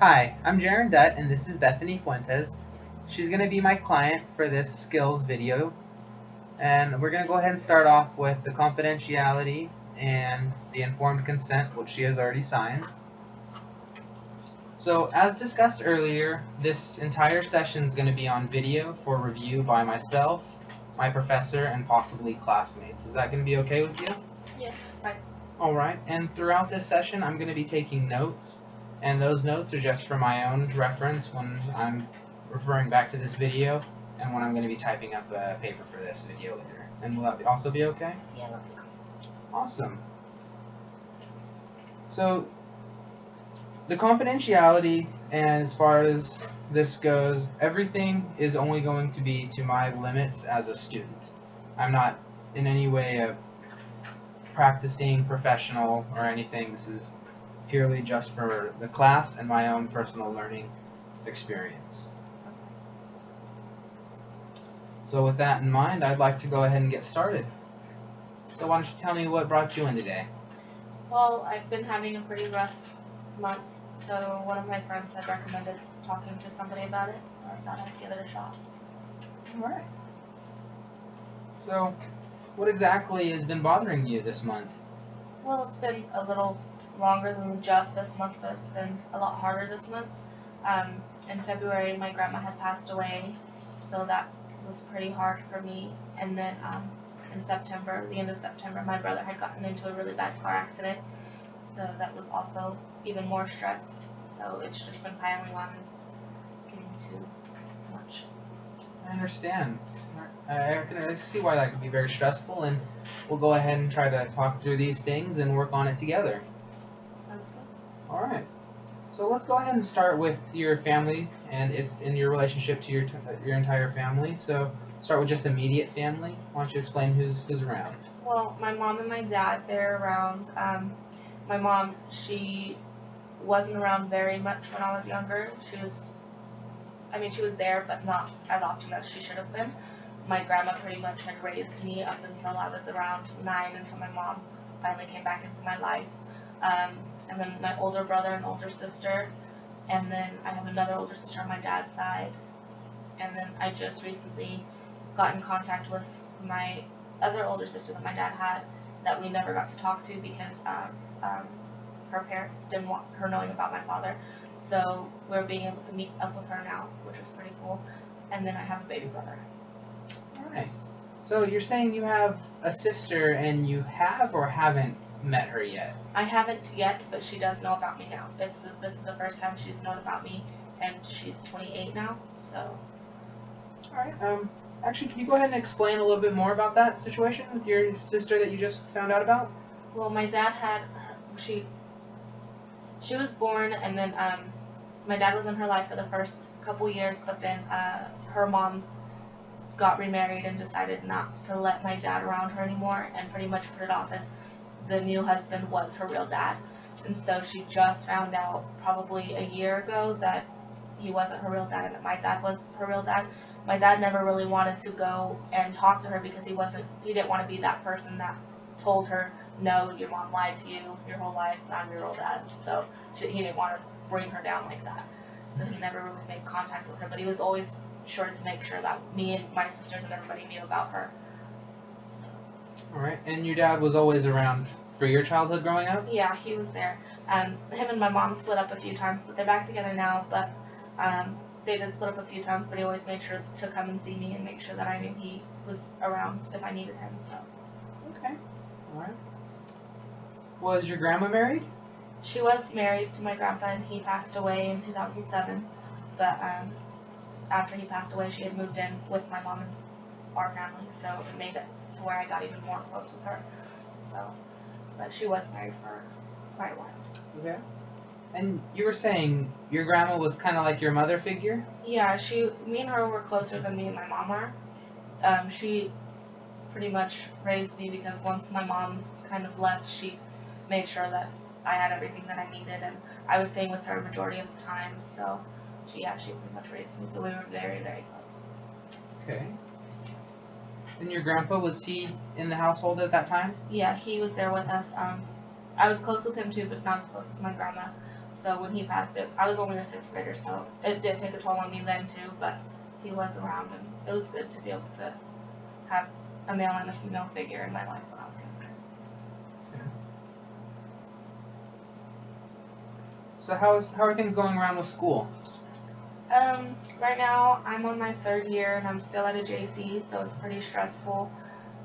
Hi, I'm Jaren and this is Bethany Fuentes. She's going to be my client for this skills video, and we're going to go ahead and start off with the confidentiality and the informed consent, which she has already signed. So, as discussed earlier, this entire session is going to be on video for review by myself, my professor, and possibly classmates. Is that going to be okay with you? Yeah, it's fine. Alright, and throughout this session I'm going to be taking notes, and those notes are just for my own reference when I'm referring back to this video, and when I'm going to be typing up a paper for this video later. And will that also be okay? Yeah, that's okay. Awesome. So, the confidentiality, and as far as this goes, everything is only going to be to my limits as a student. I'm not in any way a practicing professional or anything. This is purely just for the class and my own personal learning experience. So with that in mind, I'd like to go ahead and get started. So why don't you tell me what brought you in today? Well, I've been having a pretty rough month, so one of my friends had recommended talking to somebody about it, so I thought I'd give it a shot. Alright. So, what exactly has been bothering you this month? Well, it's been a little longer than just this month, but it's been a lot harder this month. In February, my grandma had passed away, so that was pretty hard for me. And then in September, the end of September, my brother had gotten into a really bad car accident, so that was also even more stress. So it's just been piling on and getting too much. I understand. I can see why that could be very stressful, and we'll go ahead and try to talk through these things and work on it together. Sounds good. Alright. So let's go ahead and start with your family and in your relationship to your entire family. So start with just immediate family. Why don't you explain who's around? Well, my mom and my dad, they're around. My mom, she wasn't around very much when I was younger. She was there, but not as often as she should have been. My grandma pretty much had raised me up until I was around 9, until my mom finally came back into my life. And then my older brother and older sister, and then I have another older sister on my dad's side. And then I just recently got in contact with my other older sister that my dad had that we never got to talk to because her parents didn't want her knowing about my father. So we're being able to meet up with her now, which is pretty cool. And then I have a baby brother. Alright. So you're saying you have a sister and you have or haven't met her yet? I haven't yet, but she does know about me now. This is the first time she's known about me, and she's 28 now, so. Alright, actually, can you go ahead and explain a little bit more about that situation with your sister that you just found out about? Well, my dad had, she was born, and then, my dad was in her life for the first couple years, but then, her mom got remarried and decided not to let my dad around her anymore, and pretty much put it off as the new husband was her real dad. And so she just found out probably a year ago that he wasn't her real dad and that my dad was her real dad. My dad never really wanted to go and talk to her because he didn't want to be that person that told her, no, your mom lied to you your whole life, I'm your real dad. So he didn't want to bring her down like that. So he never really made contact with her, but he was always sure to make sure that me and my sisters and everybody knew about her. Alright, and your dad was always around for your childhood growing up? Yeah, he was there. Him and my mom split up a few times, but they're back together now. But they did split up a few times, but he always made sure to come and see me and make sure that I knew he was around if I needed him. So. Okay. Alright. Was your grandma married? She was married to my grandpa, and he passed away in 2007. But after he passed away, she had moved in with my mom and our family, so it made it to where I got even more close with her. So, but she was married for quite a while. Okay. And you were saying your grandma was kind of like your mother figure? Yeah, me and her were closer than me and my mom are. She pretty much raised me because once my mom kind of left, she made sure that I had everything that I needed, and I was staying with her a majority of the time. So she pretty much raised me. So we were very, very close. Okay. And your grandpa, was he in the household at that time? Yeah, he was there with us. I was close with him too, but not as close as my grandma. So when he passed it, I was only a sixth grader, so it did take a toll on me then too, but he was around and it was good to be able to have a male and a female figure in my life when I was younger. So how are things going around with school? Right now I'm on my third year and I'm still at a JC, so it's pretty stressful.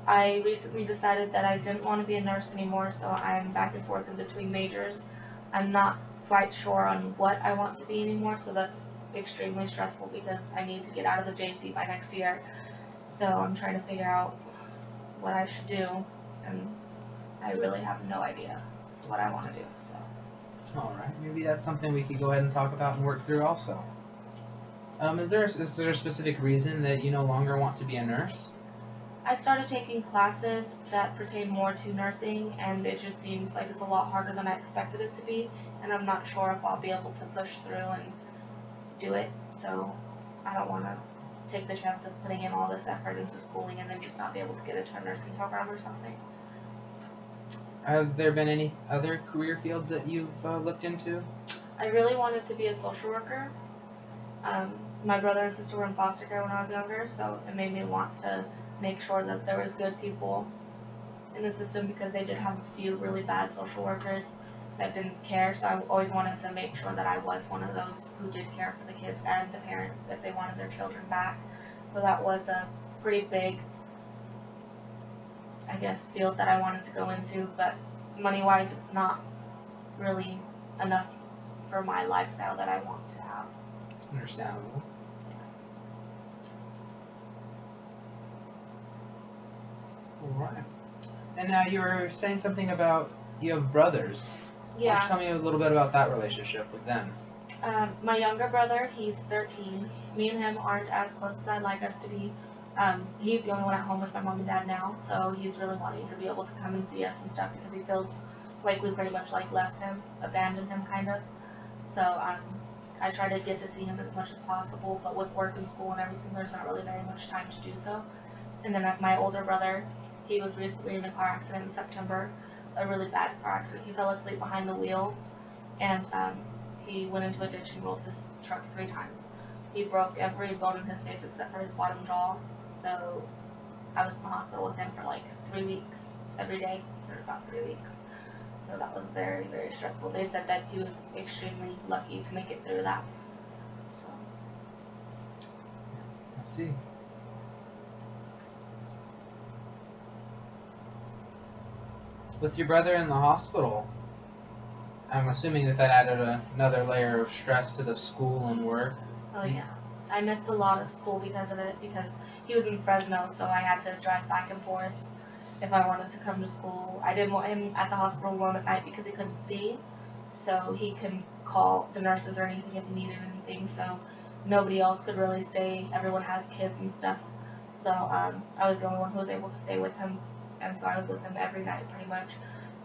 I recently decided that I didn't want to be a nurse anymore, so I'm back and forth in between majors. I'm not quite sure on what I want to be anymore, so that's extremely stressful because I need to get out of the JC by next year. So I'm trying to figure out what I should do, and I really have no idea what I want to do. So. All right, maybe that's something we could go ahead and talk about and work through also. Is there a specific reason that you no longer want to be a nurse? I started taking classes that pertain more to nursing, and it just seems like it's a lot harder than I expected it to be, and I'm not sure if I'll be able to push through and do it, so I don't want to take the chance of putting in all this effort into schooling and then just not be able to get into a nursing program or something. Has there been any other career fields that you've looked into? I really wanted to be a social worker. My brother and sister were in foster care when I was younger, so it made me want to make sure that there was good people in the system because they did have a few really bad social workers that didn't care, so I always wanted to make sure that I was one of those who did care for the kids and the parents if they wanted their children back. So that was a pretty big, I guess, field that I wanted to go into, but money-wise it's not really enough for my lifestyle that I want to have. Understandable. Alright. And now you were saying something about you have brothers. Yeah. Tell me a little bit about that relationship with them. My younger brother, he's 13. Me and him aren't as close as I'd like us to be. He's the only one at home with my mom and dad now, so he's really wanting to be able to come and see us and stuff because he feels like we pretty much like left him, abandoned him kind of. So I try to get to see him as much as possible, but with work and school and everything, there's not really very much time to do so. And then my older brother, he was recently in a car accident in September, a really bad car accident. He fell asleep behind the wheel, and he went into a ditch and rolled his truck 3 times. He broke every bone in his face except for his bottom jaw. So I was in the hospital with him for like 3 weeks, every day for about 3 weeks. So that was very, very stressful. They said that he was extremely lucky to make it through that. So. I see. With your brother in the hospital, I'm assuming that added another layer of stress to the school and work. Oh yeah. I missed a lot of school because of it, because he was in Fresno, so I had to drive back and forth if I wanted to come to school. I didn't want him at the hospital alone at night because he couldn't see, so he couldn't call the nurses or anything if he needed anything, so nobody else could really stay. Everyone has kids and stuff, so I was the only one who was able to stay with him, and so I was with him every night pretty much.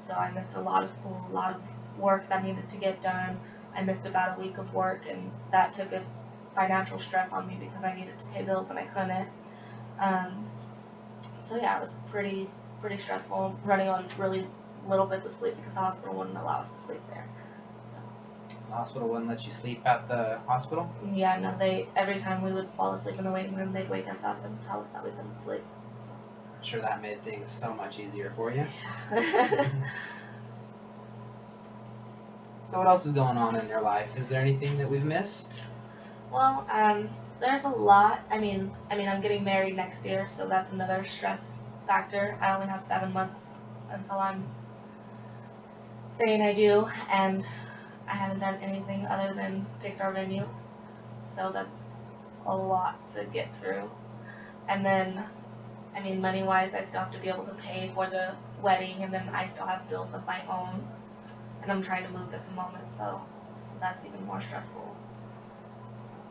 So I missed a lot of school, a lot of work that needed to get done. I missed about a week of work, and that took a financial stress on me because I needed to pay bills and I couldn't. So yeah, it was pretty stressful, running on really little bits of sleep because the hospital wouldn't allow us to sleep there. So. The hospital wouldn't let you sleep at the hospital? Yeah, no, every time we would fall asleep in the waiting room, they'd wake us up and tell us that we couldn't sleep. So. I'm sure that made things so much easier for you. Yeah. So what else is going on in your life? Is there anything that we've missed? Well, there's a lot. I mean, I'm getting married next year, so that's another stress factor. I only have 7 months until I'm saying I do, and I haven't done anything other than picked our venue. So that's a lot to get through. And then, money-wise, I still have to be able to pay for the wedding, and then I still have bills of my own. And I'm trying to move at the moment, so that's even more stressful.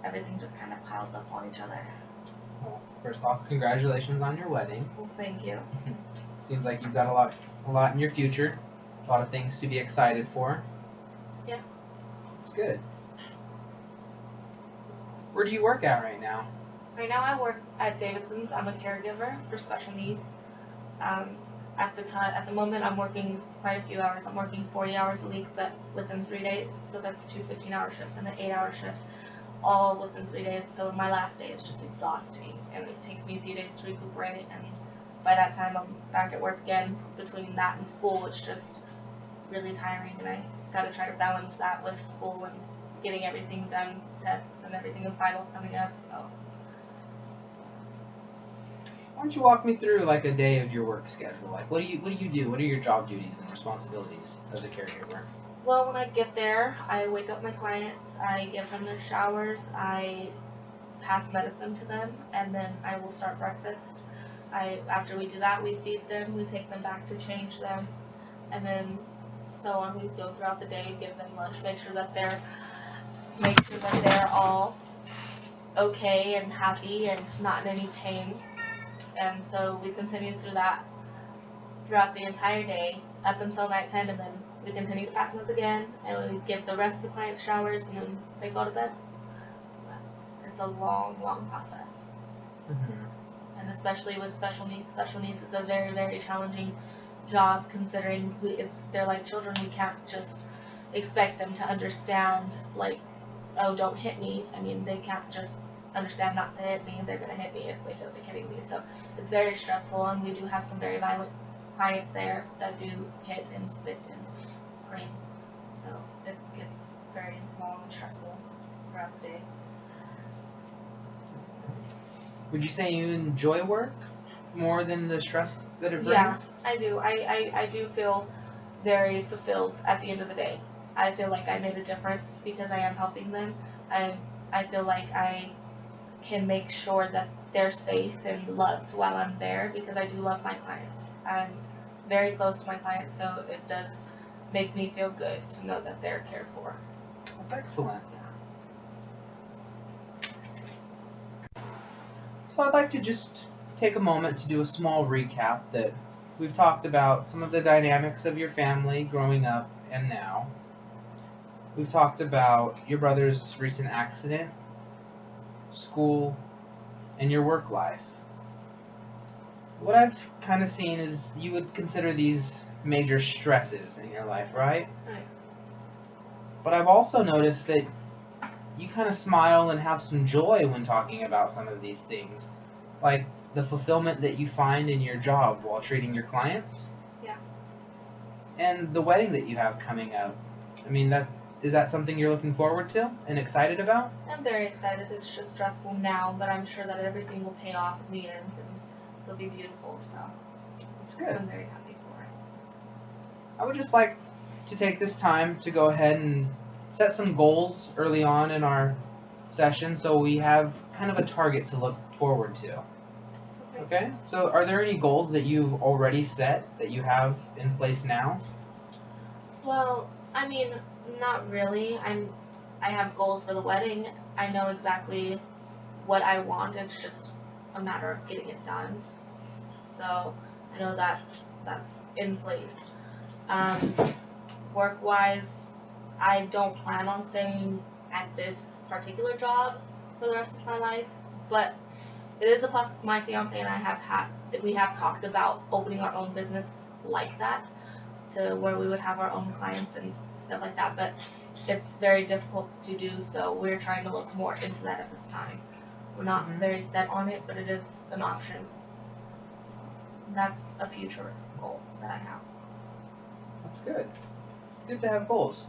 Everything just kind of piles up on each other. Well, first off, congratulations on your wedding. Well, thank you. Seems like you've got a lot in your future, a lot of things to be excited for. Yeah. It's good. Where do you work at right now? Right now I work at Davidson's. I'm a caregiver for special needs. at the moment, I'm working quite a few hours. I'm working 40 hours a week, but within 3 days. So that's two 15-hour shifts and an 8-hour shift, all within 3 days. So my last day is just exhausting, and it takes me a few days to recuperate. And by that time, I'm back at work again. Between that and school, it's just really tiring, and I got to try to balance that with school and getting everything done, tests and everything, and finals coming up. So. Why don't you walk me through like a day of your work schedule? Like, what do you do? What are your job duties and responsibilities as a caregiver? Well, when I get there, I wake up my clients, I give them their showers, I pass medicine to them, and then I will start breakfast. After we do that, we feed them, we take them back to change them, and then so on. We go throughout the day, give them lunch, make sure that they're all okay and happy and not in any pain. And so we continue through that throughout the entire day up until nighttime, and then we continue to pack them up again, and we give the rest of the clients showers, and then they go to bed. It's a long, long process. Mm-hmm. And especially with special needs. Special needs is a very, very challenging job, considering they're like children. We can't just expect them to understand, like, oh, don't hit me. I mean, they can't just understand not to hit me. They're going to hit me if they feel like hitting me. So it's very stressful, and we do have some very violent clients there that do hit and spit and scream. So it gets very long and stressful throughout the day. Would you say you enjoy work more than the stress that it brings? Yeah, I do. I do feel very fulfilled at the end of the day. I feel like I made a difference because I am helping them. I feel like I can make sure that they're safe and loved while I'm there, because I do love my clients. I'm very close to my clients, so it does make me feel good to know that they're cared for. That's excellent. So I'd like to just take a moment to do a small recap that we've talked about some of the dynamics of your family growing up and now. We've talked about your brother's recent accident, school, and your work life. What I've kind of seen is you would consider these major stresses in your life, right? Right. But I've also noticed that you kind of smile and have some joy when talking about some of these things, like the fulfillment that you find in your job while treating your clients. Yeah. And the wedding that you have coming up. I mean, is that something you're looking forward to and excited about? I'm very excited. It's just stressful now, but I'm sure that everything will pay off in the end, and it'll be beautiful. So That's good. I'm very happy for it. I would just like to take this time to go ahead and set some goals early on in our session so we have kind of a target to look forward to. Okay? So are there any goals that you've already set that you have in place now? Well, I mean, not really. I have goals for the wedding. I know exactly what I want. It's just a matter of getting it done. So I know that's in place. Work-wise, I don't plan on staying at this particular job for the rest of my life, but it is my fiance and I we have talked about opening our own business like that, to where we would have our own clients and stuff like that, but it's very difficult to do, so we're trying to look more into that at this time. We're not very set on it, but it is an option. So that's a future goal that I have. That's good. It's good to have goals.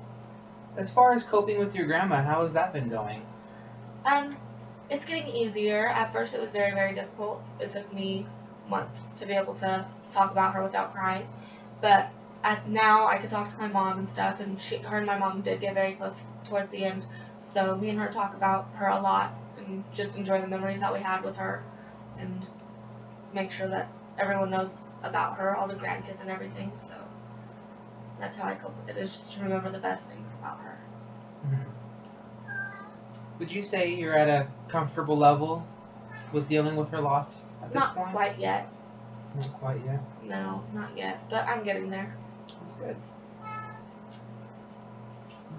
As far as coping with your grandma, how has that been going? It's getting easier. At first it was very, very difficult. It took me months to be able to talk about her without crying. But now I can talk to my mom and stuff, and her and my mom did get very close towards the end. So me and her talk about her a lot and just enjoy the memories that we had with her, and make sure that everyone knows about her, all the grandkids and everything. So that's how I cope with it, is just to remember the best things about her. Mm-hmm. Would you say you're at a comfortable level with dealing with her loss at this point? Not quite yet. Not quite yet? No, not yet, but I'm getting there. That's good.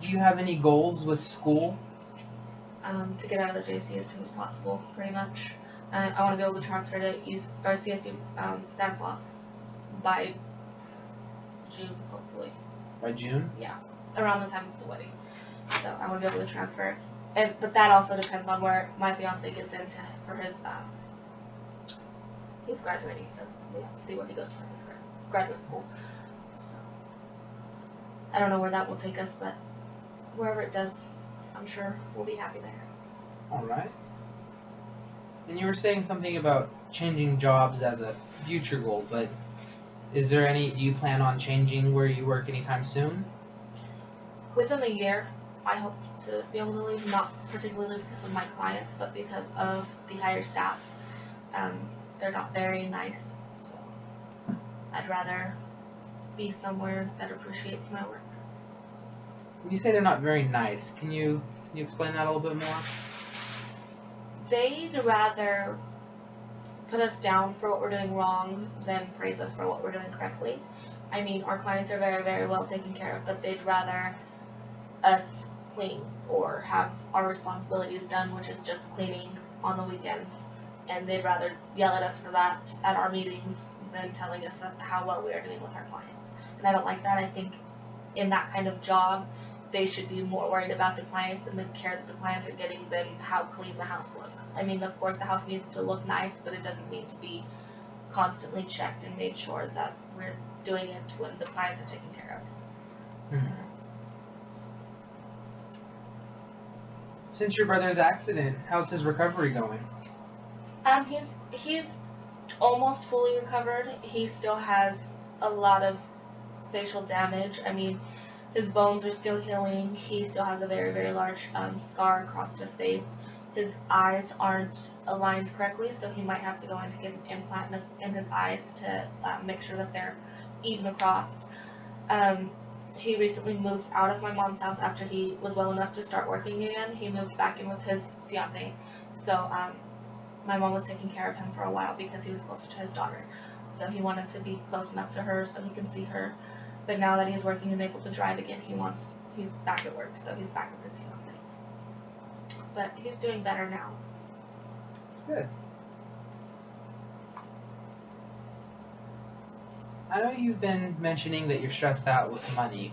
Do you have any goals with school? To get out of the JC as soon as possible, pretty much. I want to be able to transfer to CSU Stanislaus. by June, hopefully. By June? Yeah, around the time of the wedding. So I want to be able to transfer. But that also depends on where my fiance gets into for his. He's graduating, so we have to see where he goes for his graduate school. So I don't know where that will take us, but wherever it does, I'm sure we'll be happy there. All right. And you were saying something about changing jobs as a future goal, but do you plan on changing where you work anytime soon? Within a year, I hope to be able to leave, not particularly because of my clients, but because of the higher staff. They're not very nice, so I'd rather be somewhere that appreciates my work. When you say they're not very nice, can you explain that a little bit more? They'd rather put us down for what we're doing wrong than praise us for what we're doing correctly. I mean, our clients are very, very well taken care of, but they'd rather us clean or have our responsibilities done, which is just cleaning on the weekends. And they'd rather yell at us for that at our meetings than telling us how well we are doing with our clients. And I don't like that. I think in that kind of job, they should be more worried about the clients and the care that the clients are getting than how clean the house looks. I mean, of course, the house needs to look nice, but it doesn't need to be constantly checked and made sure that we're doing it when the clients are taken care of. Mm-hmm. Since your brother's accident, how's his recovery going? He's almost fully recovered. He still has a lot of facial damage. I mean, his bones are still healing. He still has a very, very large scar across his face. His eyes aren't aligned correctly, so he might have to go in to get an implant in his eyes to make sure that they're even across. He recently moved out of my mom's house after he was well enough to start working again. He moved back in with his fiance, so my mom was taking care of him for a while because he was closer to his daughter. So he wanted to be close enough to her so he can see her. But now that he's working and able to drive again, he's back at work, so he's back with his fiance. But he's doing better now. That's good. I know you've been mentioning that you're stressed out with money.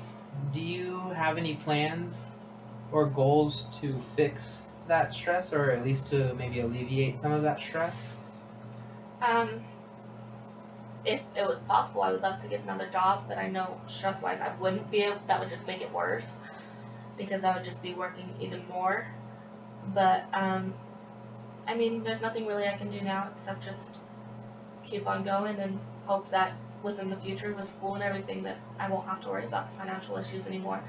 Do you have any plans or goals to fix that stress, or at least to maybe alleviate some of that stress? If it was possible, I would love to get another job, but I know stress-wise I wouldn't be able. That would just make it worse because I would just be working even more. But I mean, there's nothing really I can do now except just keep on going and hope that within the future with school and everything that I won't have to worry about the financial issues anymore.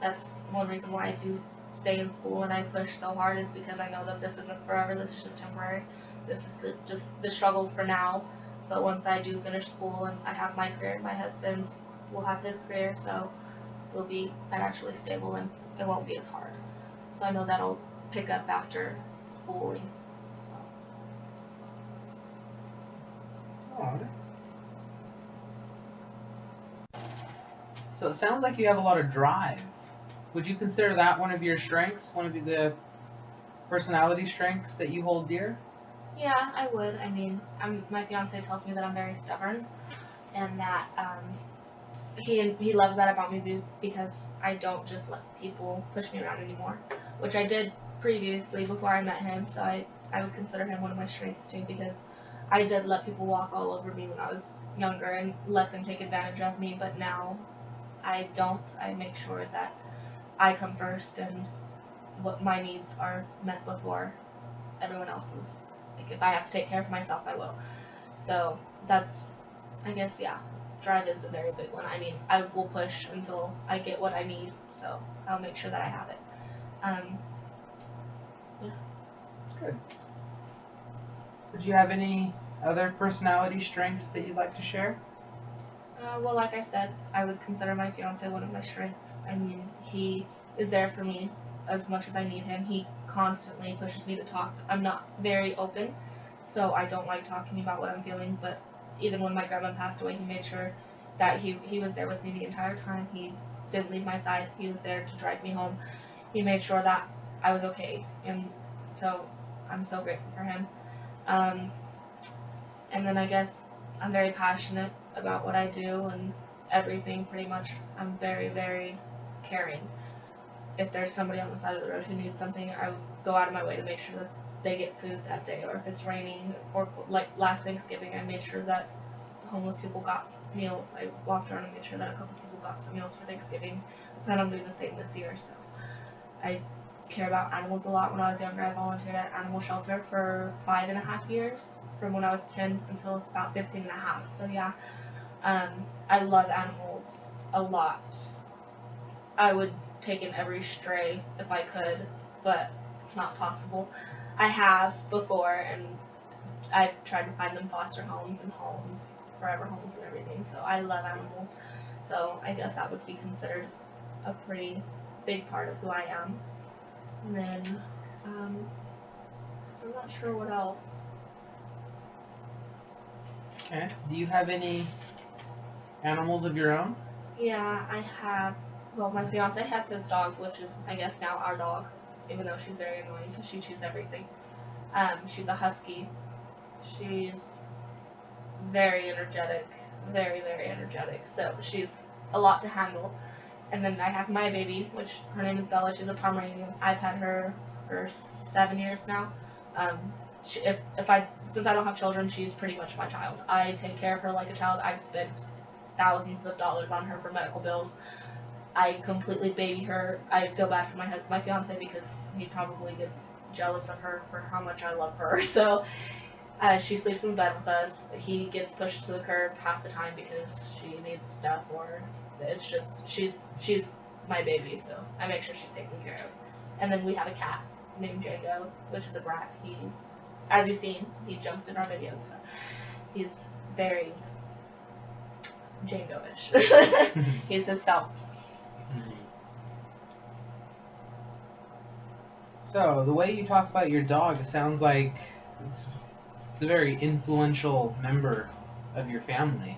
That's one reason why I do stay in school and I push so hard is because I know that this isn't forever. This is just temporary. This is just the struggle for now. But once I do finish school and I have my career, my husband will have his career, so we'll be financially stable and it won't be as hard. So I know that'll pick up after schooling. Alright. So it sounds like you have a lot of drive. Would you consider that one of your strengths, one of the personality strengths that you hold dear? Yeah, I would. I mean, my fiance tells me that I'm very stubborn, and that he loves that about me because I don't just let people push me around anymore, which I did previously before I met him. So I would consider him one of my strengths too because I did let people walk all over me when I was younger and let them take advantage of me, but now I don't. I make sure that I come first and what my needs are met before everyone else's. Like if I have to take care of myself, I will. So that's, I guess, yeah. Drive is a very big one. I mean, I will push until I get what I need. So I'll make sure that I have it. Yeah. That's good. Did you have any other personality strengths that you'd like to share? Well, like I said, I would consider my fiance one of my strengths. I mean, he is there for me as much as I need him. He constantly pushes me to talk. I'm not very open, so I don't like talking about what I'm feeling, but even when my grandma passed away, he made sure that he was there with me the entire time. He didn't leave my side. He was there to drive me home. He made sure that I was okay, and so I'm so grateful for him. And then I guess I'm very passionate about what I do and everything pretty much. I'm very, very caring. If there's somebody on the side of the road who needs something, I would go out of my way to make sure that they get food that day. Or if it's raining, or like last Thanksgiving, I made sure that homeless people got meals. I walked around and made sure that a couple people got some meals for Thanksgiving. I plan on doing the same this year, so I care about animals a lot. When I was younger, I volunteered at animal shelter for 5.5 years, from when I was 10 until about 15 and a half. So yeah, I love animals a lot. I would take in every stray if I could, but it's not possible. I have before, and I've tried to find them foster homes and homes, forever homes and everything. So I love animals. So I guess that would be considered a pretty big part of who I am. And then I'm not sure what else. Okay. Do you have any animals of your own? Yeah, I have. Well, my fiance has his dog, which is, I guess, now our dog, even though she's very annoying because she chews everything. She's a husky. She's very energetic, very, very energetic. So she's a lot to handle. And then I have my baby, which her name is Bella. She's a Pomeranian. I've had her for 7 years now. If I since I don't have children, she's pretty much my child. I take care of her like a child. I've spent thousands of dollars on her for medical bills. I completely baby her. I feel bad for my fiance because he probably gets jealous of her for how much I love her. So she sleeps in bed with us. He gets pushed to the curb half the time because she needs stuff, or it's just she's my baby. So I make sure she's taken care of. And then we have a cat named Django, which is a brat. He, as you've seen, he jumped in our videos. So he's very Django-ish. He's himself. So, the way you talk about your dog, it sounds like it's a very influential member of your family.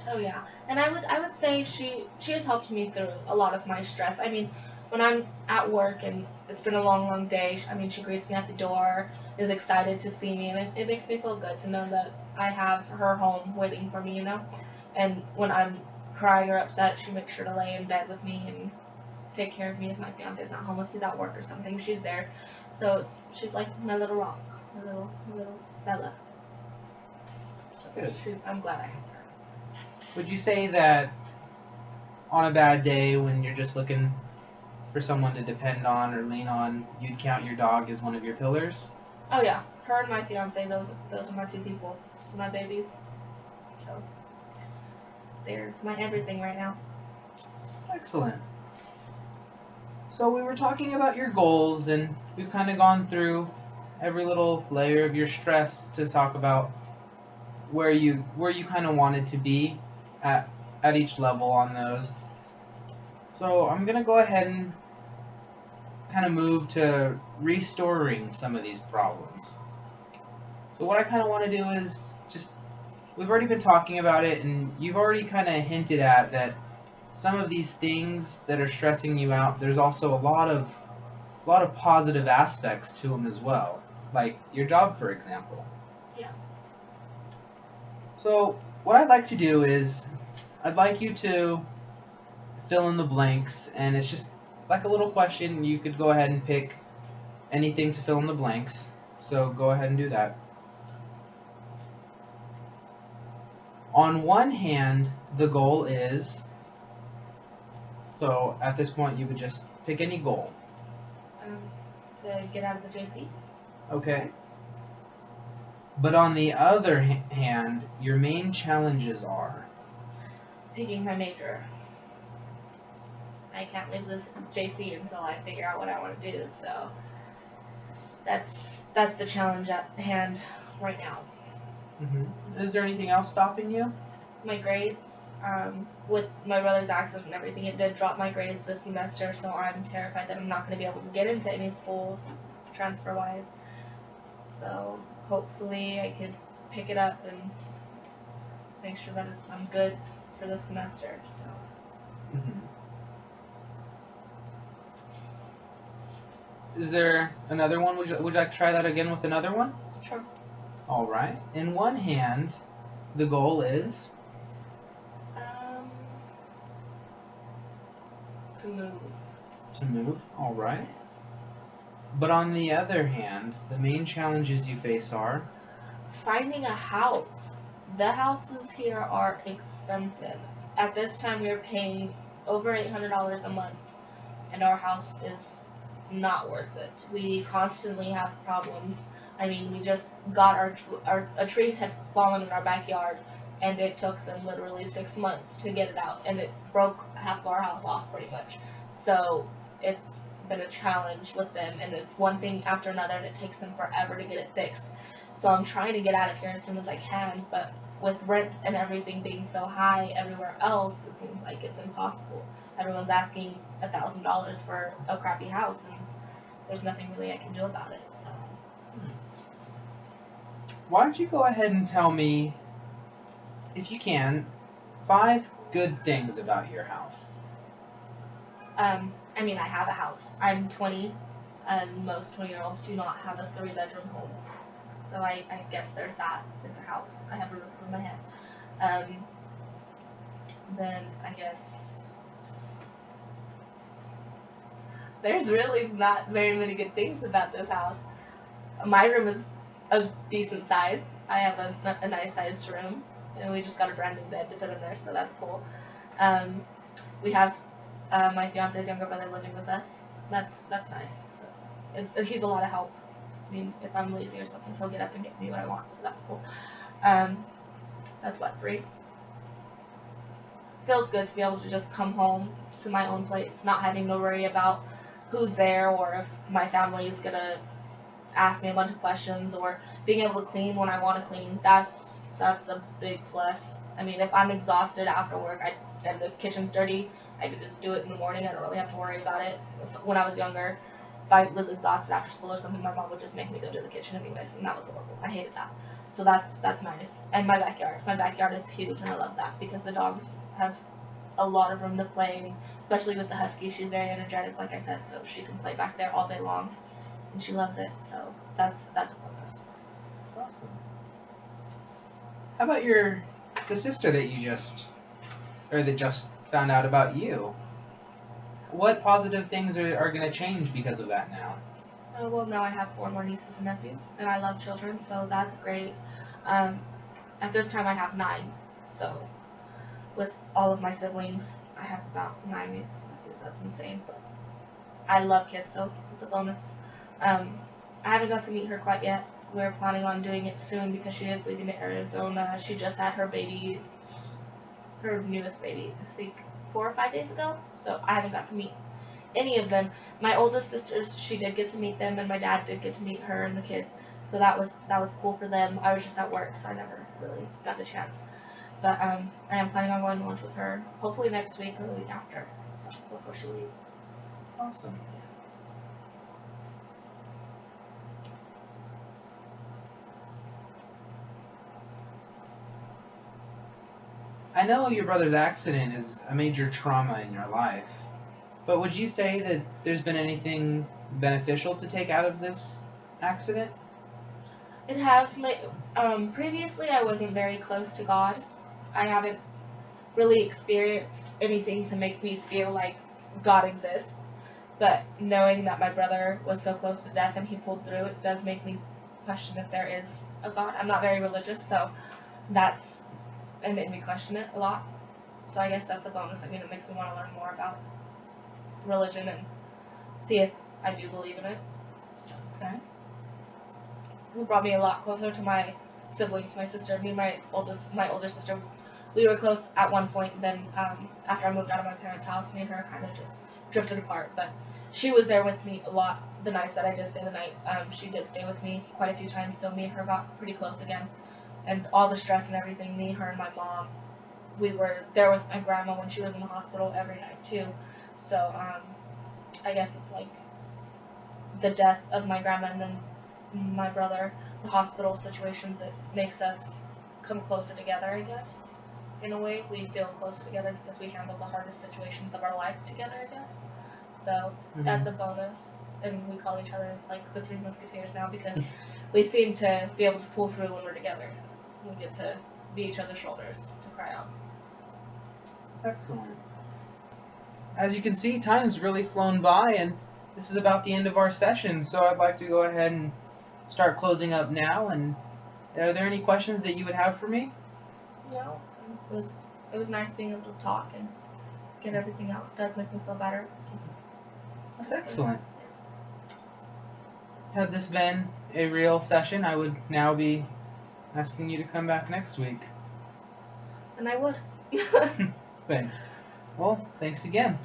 Oh yeah, and I would say she has helped me through a lot of my stress. I mean, when I'm at work and it's been a long day, I mean, she greets me at the door, is excited to see me, and it makes me feel good to know that I have her home waiting for me, you know. And when I'm crying or upset, she makes sure to lay in bed with me and take care of me if my fiance's not home, if he's at work or something. She's there, so she's like my little rock, my little Bella. So Good. I'm glad I have her. Would you say that on a bad day when you're just looking for someone to depend on or lean on, you'd count your dog as one of your pillars? Oh yeah, her and my fiance, those are my two people, my babies. So they're my everything right now. That's excellent. So we were talking about your goals, and we've kind of gone through every little layer of your stress to talk about where you kind of wanted to be at each level on those. So I'm gonna go ahead and kind of move to restoring some of these problems. So what I kind of want to do is just, we've already been talking about it, and you've already kind of hinted at that some of these things that are stressing you out, there's also a lot of positive aspects to them as well, like your job, for example. Yeah. So what I'd like to do is I'd like you to fill in the blanks, and it's just like a little question. You could go ahead and pick anything to fill in the blanks. So go ahead and do that. On one hand, the goal is, so at this point you would just pick any goal. To get out of the JC. Okay. But on the other hand, your main challenges are Picking my major. I can't leave this JC until I figure out what I want to do. So that's the challenge at hand right now. Mm-hmm. Is there anything else stopping you? My grades. With my brother's accident and everything, it did drop my grades this semester, so I'm terrified that I'm not going to be able to get into any schools transfer-wise. So hopefully I could pick it up and make sure that I'm good for this semester. So. Mm-hmm. Is there another one? Would you like to try that again with another one? Sure. All right. In one hand, the goal is move. To move, all right. But on the other hand, the main challenges you face are Finding a house. The houses here are expensive. At this time, we are paying over $800 a month, and our house is not worth it. We constantly have problems. I mean, we just got our a tree had fallen in our backyard, and it took them literally 6 months to get it out, and it broke half of our house off pretty much. So it's been a challenge with them, and it's one thing after another, and it takes them forever to get it fixed. So I'm trying to get out of here as soon as I can, but with rent and everything being so high everywhere else, it seems like it's impossible. Everyone's asking $1,000 for a crappy house, and there's nothing really I can do about it. So, why don't you go ahead and tell me, if you can, 5 good things about your house? I mean, I have a house. I'm 20, and most 20-year-olds do not have a 3-bedroom home. So I guess there's that. It's a house. I have a roof over my head. Then I guess there's really not very many good things about this house. My room is a decent size. I have a nice sized room, and we just got a brand new bed to put in there, so that's cool. We have my fiance's younger brother living with us. That's nice. So he's a lot of help. I mean, if I'm lazy or something, he'll get up and get me what I want, so that's cool. That's what, 3? Feels good to be able to just come home to my own place, not having to worry about who's there or if my family is gonna ask me a bunch of questions, or being able to clean when I want to clean. That's a big plus. I mean, if I'm exhausted after work and the kitchen's dirty, I can just do it in the morning. I don't really have to worry about it. When I was younger, if I was exhausted after school or something, my mom would just make me go to the kitchen anyways, and that was horrible. I hated that. So that's nice. And my backyard. My backyard is huge, and I love that because the dogs have a lot of room to play, especially with the husky. She's very energetic, like I said, so she can play back there all day long, and she loves it. So that's a bonus. Awesome. How about the sister that just found out about you? What positive things are going to change because of that now? Well, now I have 4 more nieces and nephews, and I love children, so that's great. At this time, I have 9, so with all of my siblings, I have about 9 nieces and nephews. That's insane, but I love kids, so it's a bonus. I haven't got to meet her quite yet. We're planning on doing it soon because she is leaving to Arizona. She just had her baby, her newest baby, I think 4 or 5 days ago, so I haven't got to meet any of them. My oldest sisters, she did get to meet them, and my dad did get to meet her and the kids, so that was cool for them. I was just at work, so I never really got the chance. But I am planning on going to lunch with her, hopefully next week or the week after, before she leaves. Awesome. I know your brother's accident is a major trauma in your life, but would you say that there's been anything beneficial to take out of this accident? It has. Previously, I wasn't very close to God. I haven't really experienced anything to make me feel like God exists. But knowing that my brother was so close to death and he pulled through, it does make me question if there is a God. I'm not very religious, so it made me question it a lot. So I guess that's a bonus. I mean, it makes me want to learn more about religion and see if I do believe in it. So, Okay. it brought me a lot closer to my siblings, my sister, me and my older sister. We were close at one point. Then after I moved out of my parents' house, me and her kind of just drifted apart. But she was there with me a lot the nights that I did stay the night. She did stay with me quite a few times, so me and her got pretty close again. And all the stress and everything, me, her, and my mom, we were there with my grandma when she was in the hospital every night too. So I guess it's like the death of my grandma and then my brother, the hospital situations, it makes us come closer together, I guess. In a way, we feel closer together because we handle the hardest situations of our life together, I guess. So that's a bonus. And we call each other like the 3 Musketeers now because we seem to be able to pull through when we're together. We get to be each other's shoulders to cry out. That's excellent. as you can see, time's really flown by, and this is about the end of our session. So I'd like to go ahead and start closing up now. And are there any questions that you would have for me? No, it was nice being able to talk and get everything out. It does make me feel better. That's excellent. Had this been a real session, I would now be asking you to come back next week. And I would. Thanks. Well, thanks again.